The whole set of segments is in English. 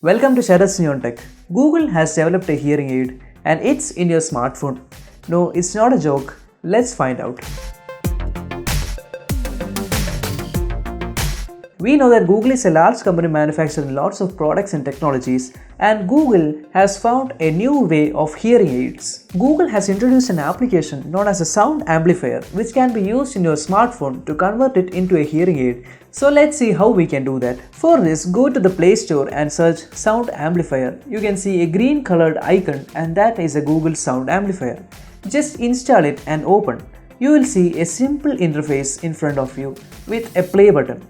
Welcome to Sarath'S Neon Tech. Google has developed a hearing aid and it's in your smartphone. No, it's not a joke. Let's find out. We know that Google is a large company manufacturing lots of products and technologies, and Google has found a new way of hearing aids. Google has introduced an application known as a Sound Amplifier, which can be used in your smartphone to convert it into a hearing aid. So let's see how we can do that. For this, go to the Play Store and search Sound Amplifier. You can see a green colored icon, and that is a Google Sound Amplifier. Just install it and open. You will see a simple interface in front of you with a play button.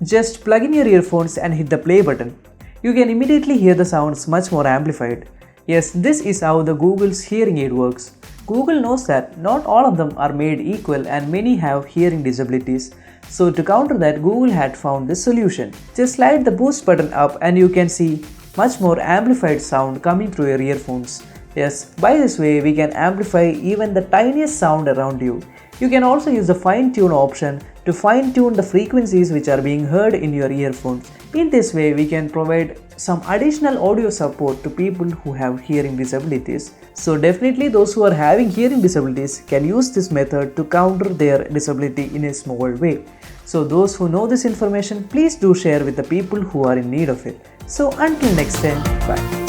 Just plug in your earphones and hit the play button. You can immediately hear the sounds much more amplified. Yes, this is how the Google's hearing aid works. Google knows that not all of them are made equal and many have hearing disabilities. So to counter that, Google had found this solution. Just slide the boost button up and you can see much more amplified sound coming through your earphones. Yes, by this way we can amplify even the tiniest sound around you. You can also use the fine tune option to fine tune the frequencies which are being heard in your earphones. In this way we can provide some additional audio support to people who have hearing disabilities. So definitely those who are having hearing disabilities can use this method to counter their disability in a small way. So those who know this information, please do share with the people who are in need of it. So until next time, bye.